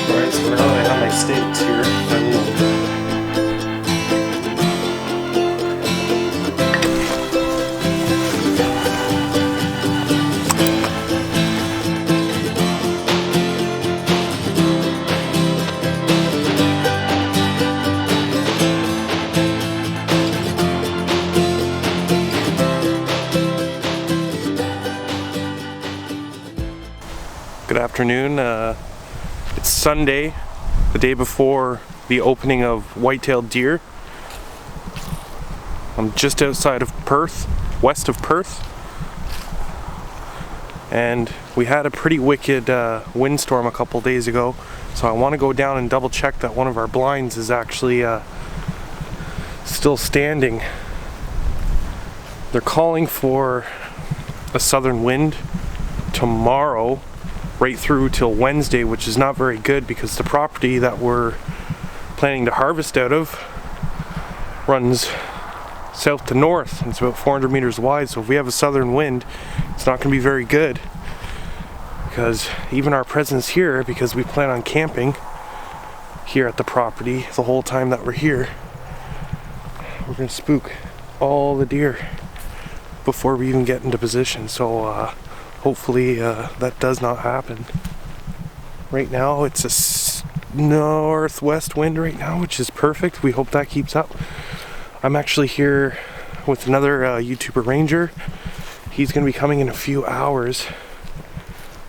Alright, so now I have my steaks here. Good afternoon. It's Sunday, the day before the opening of white-tailed deer. I'm just outside of Perth, west of Perth, and we had a pretty wicked windstorm a couple days ago, so I want to go down and double check that one of our blinds is actually still standing. They're calling for a southern wind tomorrow right through till Wednesday, which is not very good because the property that we're planning to harvest out of runs south to north, and it's about 400 meters wide. So if we have a southern wind, it's not going to be very good, because even our presence here, because we plan on camping here at the property the whole time that we're here, we're going to spook all the deer before we even get into position. So hopefully that does not happen. Right now it's a northwest wind right now, which is perfect. We hope that keeps up. I'm actually here with another YouTuber ranger. He's going to be coming in a few hours.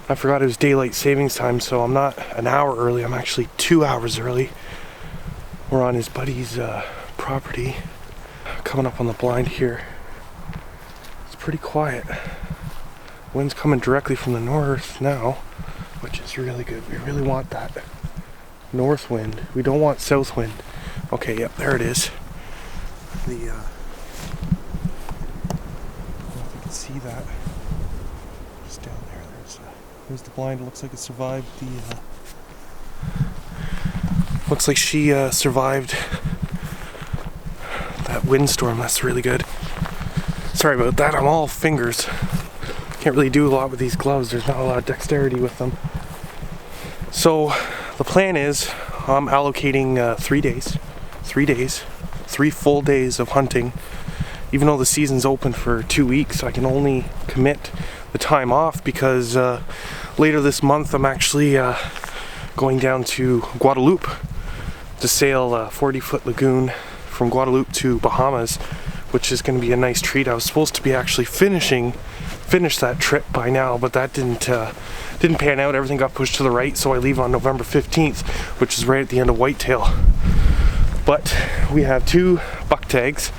I forgot it was daylight savings time, so I'm not an hour early. I'm actually 2 hours early. We're on his buddy's property. Coming up on the blind here. It's pretty quiet. Wind's coming directly from the north now, which is really good. We really want that north wind. We don't want south wind. Okay, yep, there it is. The I don't know if you can see that. Just down there. There's the blind. It looks like it survived the. Looks like she survived that windstorm. That's really good. Sorry about that. I'm all fingers. Can't really do a lot with these gloves. There's not a lot of dexterity with them. So the plan is I'm allocating 3 days. 3 full days of hunting. Even though the season's open for 2 weeks, I can only commit the time off because later this month I'm actually going down to Guadeloupe to sail a 40-foot lagoon from Guadeloupe to Bahamas, which is going to be a nice treat. I was supposed to be actually finish that trip by now, but that didn't pan out. Everything got pushed to the right, so I leave on November 15th, which is right at the end of whitetail. But we have 2 buck tags,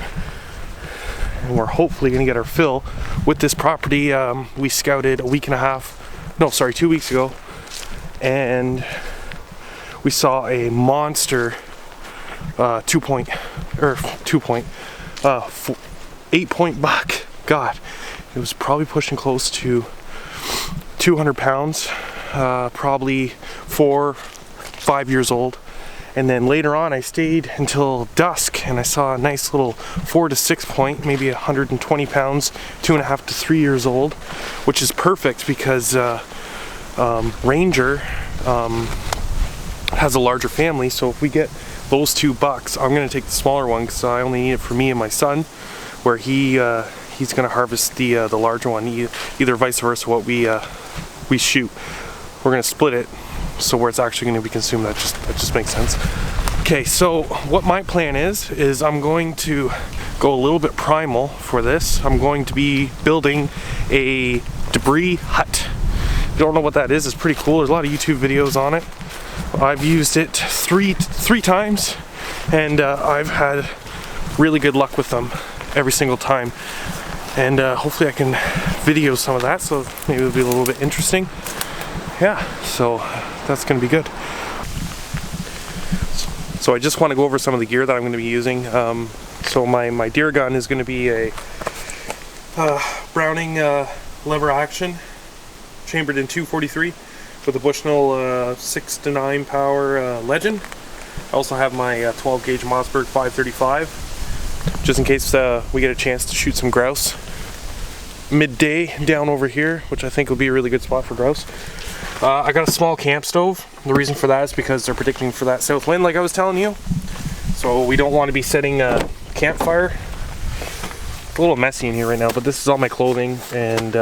and we're hopefully going to get our fill with this property. We scouted 2 weeks ago, and we saw a monster 8-point buck. God, it was probably pushing close to 200 pounds, probably 4-5 years old. And then later on I stayed until dusk and I saw a nice little 4 to 6 point, maybe 120 pounds, 2.5 to 3 years old, which is perfect because Ranger has a larger family. So if we get those 2 bucks, I'm going to take the smaller one because I only need it for me and my son, where he's going to harvest the larger one, either vice versa. What we shoot, we're going to split it, so where it's actually going to be consumed. That just makes sense. Okay, so what my plan is I'm going to go a little bit primal for this. I'm going to be building a debris hut. If you don't know what that is, it's pretty cool. There's a lot of YouTube videos on it. I've used it three times, and I've had really good luck with them every single time. And hopefully I can video some of that, so maybe it'll be a little bit interesting. Yeah, so that's going to be good. So I just want to go over some of the gear that I'm going to be using. So my deer gun is going to be a Browning lever action, chambered in 243 with a Bushnell 6 to 9 power Legend. I also have my 12 gauge Mossberg 535. just in case we get a chance to shoot some grouse midday down over here, which I think will be a really good spot for grouse. I got a small camp stove. The reason for that is because they're predicting for that south wind like I was telling you. So we don't want to be setting a campfire. It's a little messy in here right now, but this is all my clothing and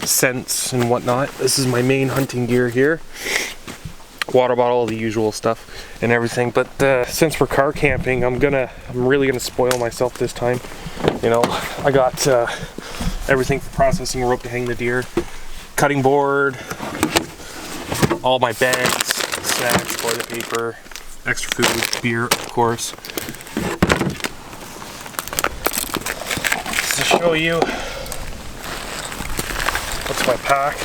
scents and whatnot. This is my main hunting gear here. Water bottle, the usual stuff and everything. But since we're car camping, I'm really gonna spoil myself this time. You know, I got everything for processing, a rope to hang the deer, cutting board, all my bags, snacks, toilet paper, extra food, beer, of course. To show you what's my pack.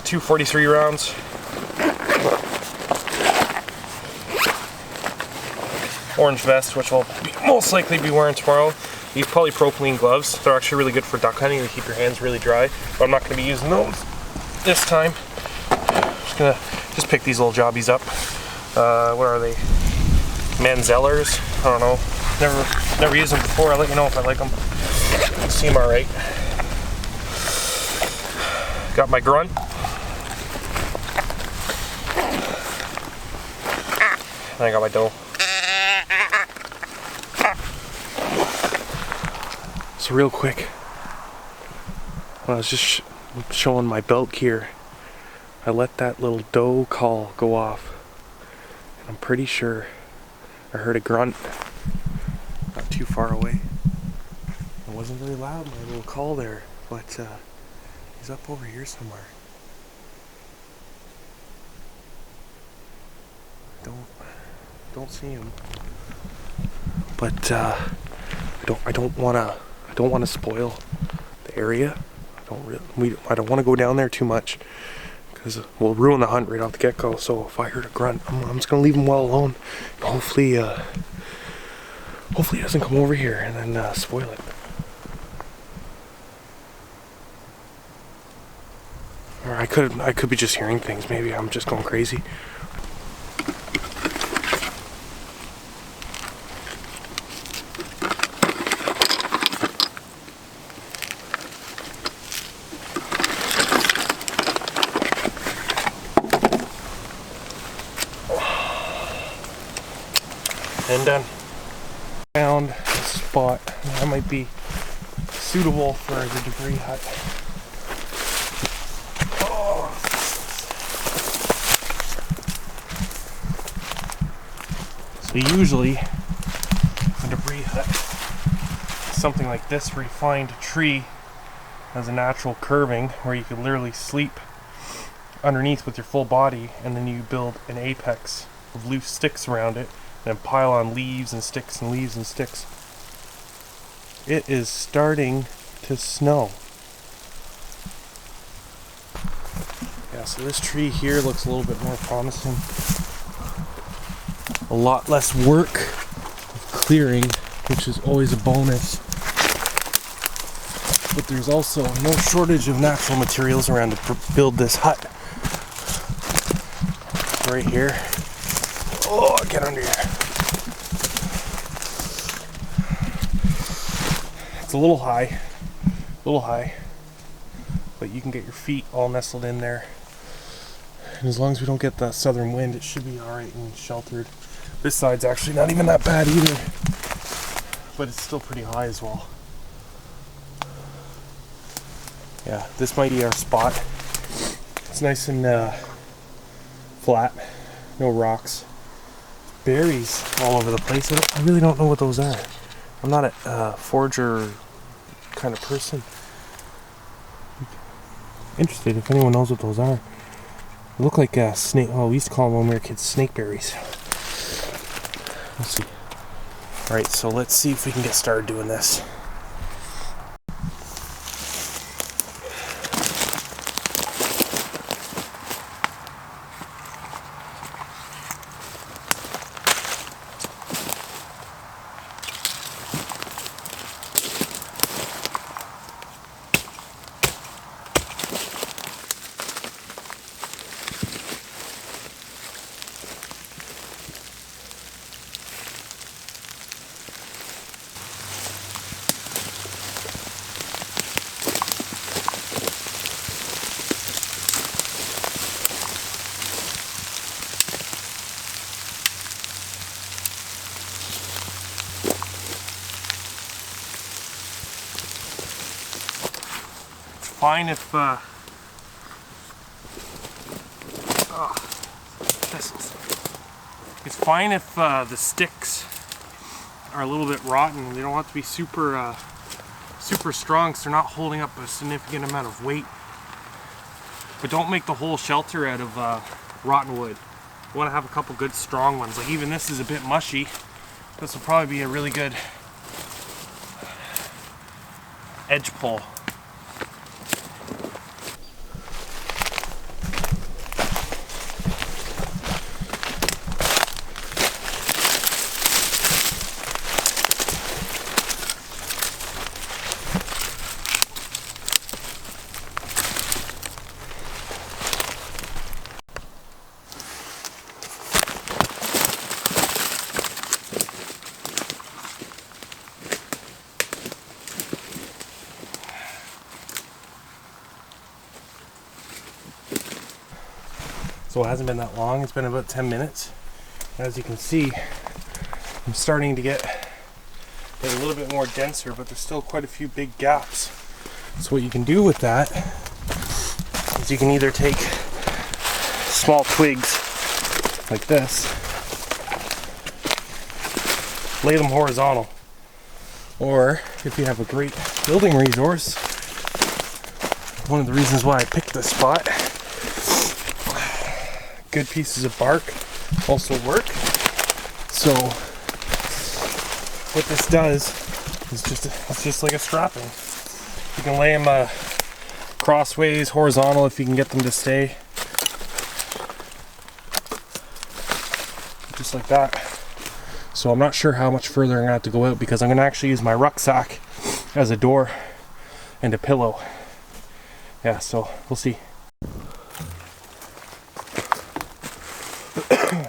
Two .43 rounds. Orange vest, which I'll most likely be wearing tomorrow. These polypropylene gloves. They're actually really good for duck hunting. They keep your hands really dry. But I'm not going to be using those this time. I'm just going to pick these little jobbies up. What are they? Manzellers? I don't know. Never used them before. I'll let you know if I like them. They seem alright. Got my grunt. And I got my dough. So real quick, when I was just showing my belt gear, I let that little doe call go off. And I'm pretty sure I heard a grunt not too far away. It wasn't very loud, my little call there, but he's up over here somewhere. Don't see him. But I don't want to spoil the area. I don't want to go down there too much because we'll ruin the hunt right off the get-go. So if I heard a grunt, I'm just gonna leave him well alone. Hopefully he doesn't come over here and then spoil it. Or I could be just hearing things. Maybe I'm just going crazy. And done. Found a spot that might be suitable for the debris hut. Oh. So usually a debris hut is something like this, where you find a tree has a natural curving where you could literally sleep underneath with your full body, and then you build an apex of loose sticks around it and pile on leaves and sticks and leaves and sticks. It is starting to snow. Yeah, so this tree here looks a little bit more promising. A lot less work of clearing, which is always a bonus. But there's also no shortage of natural materials around to build this hut. Right here. Oh, get under here. It's a little high, but you can get your feet all nestled in there. And as long as we don't get the southern wind, it should be alright and sheltered. This side's actually not even that bad either, but it's still pretty high as well. Yeah, this might be our spot. It's nice and flat, no rocks. Berries all over the place. I really don't know what those are. I'm not a forager kind of person. Interested if anyone knows what those are. They look like snake. Oh, we used to call them when we were kids snake berries. We'll see. Alright, so let's see if we can get started doing this. fine if it's fine if the sticks are a little bit rotten, and they don't have to be super super strong, so they're not holding up a significant amount of weight. But don't make the whole shelter out of rotten wood. You want to have a couple good strong ones. Like even this is a bit mushy. This will probably be a really good edge pull. So it hasn't been that long, it's been about 10 minutes. As you can see, I'm starting to get a little bit more denser, but there's still quite a few big gaps. So what you can do with that is you can either take small twigs like this, lay them horizontal, or if you have a great building resource, one of the reasons why I picked this spot, good pieces of bark also work. So what this does is it's just like a strapping. You can lay them crossways, horizontal if you can get them to stay. Just like that. So I'm not sure how much further I'm gonna have to go out, because I'm gonna actually use my rucksack as a door and a pillow. Yeah, so we'll see.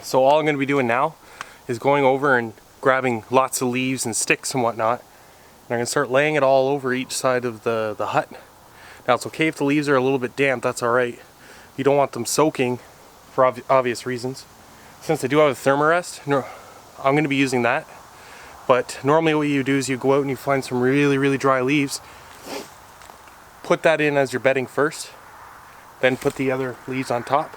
So all I'm going to be doing now is going over and grabbing lots of leaves and sticks and whatnot, and I'm going to start laying it all over each side of the hut. Now it's okay if the leaves are a little bit damp, that's alright. You don't want them soaking for obvious reasons. Since I do have a thermarest, I'm going to be using that. But normally what you do is you go out and you find some really dry leaves, put that in as your bedding first, then put the other leaves on top.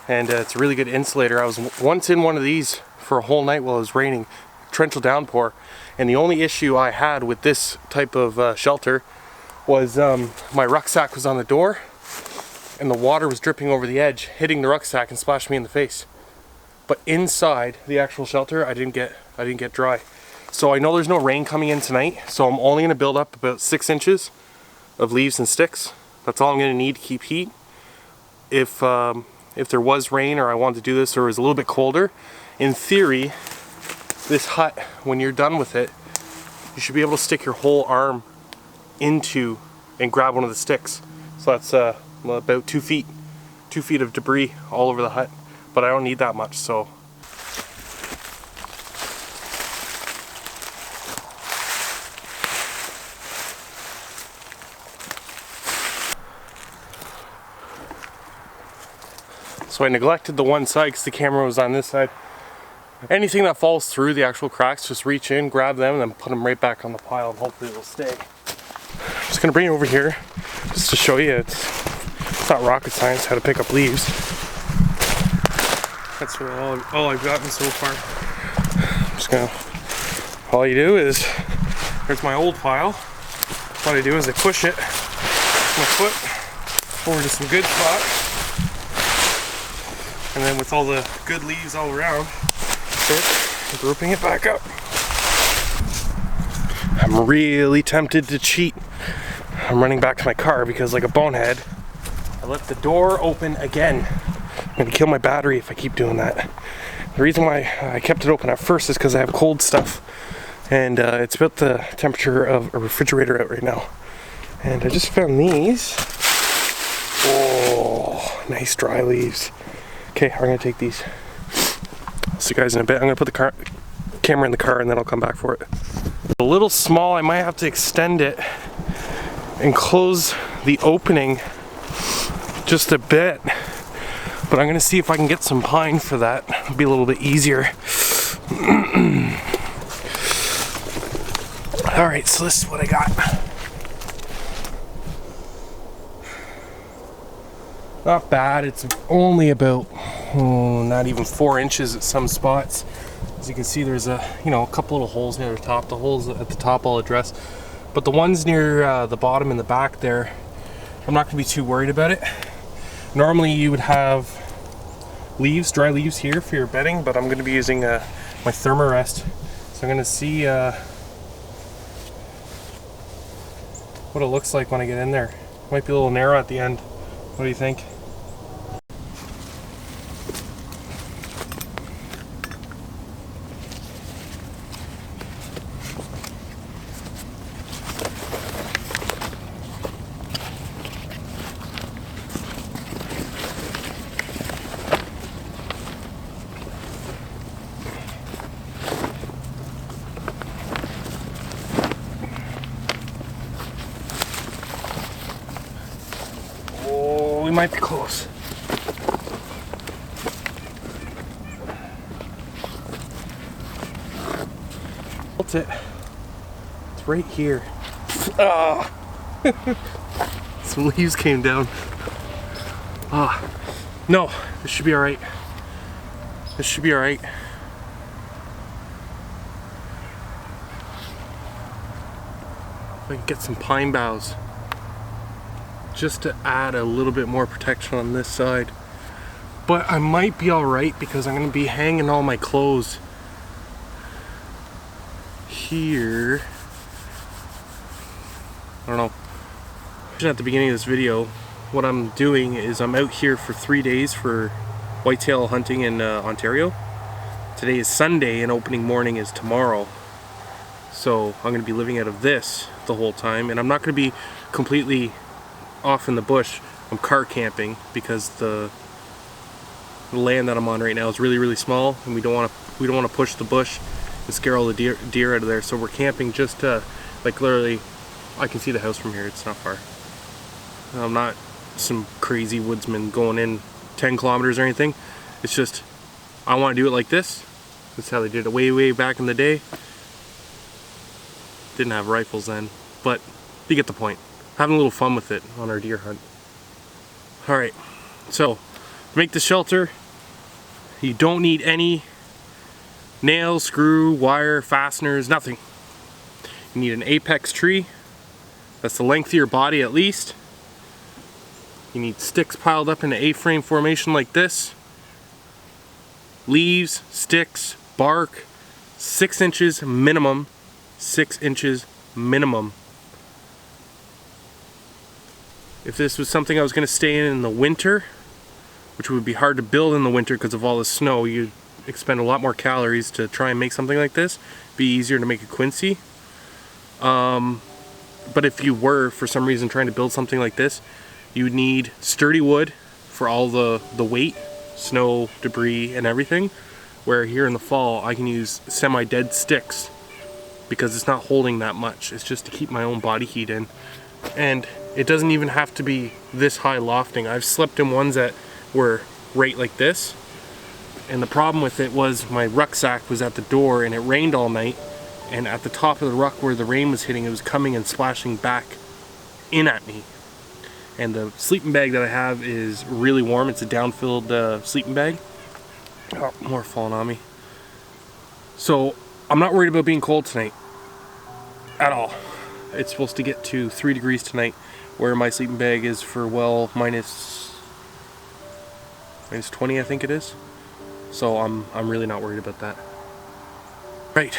And it's a really good insulator. I was once in one of these for a whole night while it was raining, torrential downpour, and the only issue I had with this type of shelter was my rucksack was on the door and the water was dripping over the edge, hitting the rucksack and splashing me in the face. But inside the actual shelter, I didn't get dry. So I know there's no rain coming in tonight, so I'm only gonna build up about 6 inches of leaves and sticks. That's all I'm gonna need to keep heat. If there was rain or I wanted to do this or it was a little bit colder, in theory, this hut, when you're done with it, you should be able to stick your whole arm into and grab one of the sticks. So that's about 2 feet of debris all over the hut, but I don't need that much, so. So I neglected the one side because the camera was on this side. Anything that falls through the actual cracks, just reach in, grab them, and then put them right back on the pile, and hopefully it'll stay. I'm just gonna bring it over here just to show you it's not rocket science how to pick up leaves. That's all I've gotten so far. I'm just gonna, all you do is, there's my old pile. What I do is I push it with my foot over to some good spot. And then with all the good leaves all around, start grouping it back up. I'm really tempted to cheat. I'm running back to my car because, like a bonehead, I left the door open again. I'm gonna kill my battery if I keep doing that. The reason why I kept it open at first is because I have cold stuff, and it's about the temperature of a refrigerator out right now. And I just found these. Oh, nice dry leaves. Okay, I'm gonna take these. See you guys in a bit. I'm gonna put the camera in the car and then I'll come back for it. A little small, I might have to extend it and close the opening just a bit. But I'm gonna see if I can get some pine for that. It'll be a little bit easier. Alright, so this is what I got. Not bad. It's only about not even 4 inches at some spots. As you can see, there's a couple little holes near the top. The holes at the top I'll address, but the ones near the bottom and the back there, I'm not going to be too worried about it. Normally you would have leaves, dry leaves here for your bedding, but I'm going to be using my Thermarest. So I'm going to see what it looks like when I get in there. Might be a little narrow at the end. What do you think? We might be close. That's it. It's right here. Ah! Some leaves came down. Ah, no, this should be all right. This should be all right. If I can get some pine boughs, just to add a little bit more protection on this side. But I might be alright because I'm going to be hanging all my clothes here. I don't know. At the beginning of this video, what I'm doing is I'm out here for 3 days for whitetail hunting in Ontario. Today is Sunday and opening morning is tomorrow. So I'm going to be living out of this the whole time, and I'm not going to be completely off in the bush. I'm car camping because the land that I'm on right now is really small, and we don't want to push the bush and scare all the deer out of there. So we're camping just like literally, I can see the house from here. It's not far. I'm not some crazy woodsman going in 10 kilometers or anything. It's just I want to do it like this. That's how they did it way back in the day. Didn't have rifles then, but you get the point. Having a little fun with it on our deer hunt. Alright, so to make the shelter, you don't need any nails, screw, wire, fasteners, nothing. You need an apex tree. That's the length of your body at least. You need sticks piled up in an A-frame formation like this. Leaves, sticks, bark, 6 inches minimum. 6 inches minimum. If this was something I was going to stay in the winter, which would be hard to build in the winter because of all the snow, you'd expend a lot more calories to try and make something like this. Be easier to make a quincy. But if you were, for some reason, trying to build something like this, you would need sturdy wood for all the weight, snow, debris, and everything. Where here in the fall, I can use semi-dead sticks because it's not holding that much. It's just to keep my own body heat in. And it doesn't even have to be this high lofting. I've slept in ones that were right like this. And the problem with it was my rucksack was at the door and it rained all night. And at the top of the ruck where the rain was hitting, it was coming and splashing back in at me. And the sleeping bag that I have is really warm. It's a down-filled sleeping bag. Oh, more falling on me. So I'm not worried about being cold tonight at all. It's supposed to get to 3 degrees tonight, where my sleeping bag is for, well, minus 20, I think it is. So I'm really not worried about that. Right.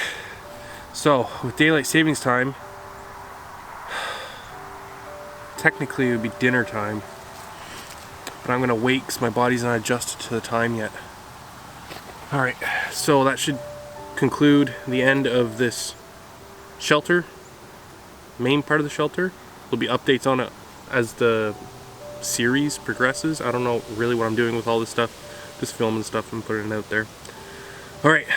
So with daylight savings time, technically it would be dinner time, but I'm gonna wait because my body's not adjusted to the time yet. All right. So that should conclude the end of this shelter. Main part of the shelter. There'll be updates on it as the series progresses. I don't know really what I'm doing with all this stuff. Just filming stuff and putting it out there. Alright.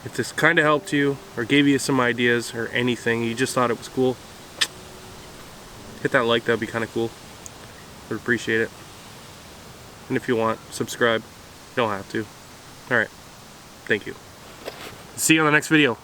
If this kind of helped you or gave you some ideas or anything, you just thought it was cool, hit that like. That'd be kind of cool. I'd appreciate it. And if you want, subscribe. You don't have to. Alright. Thank you. See you on the next video.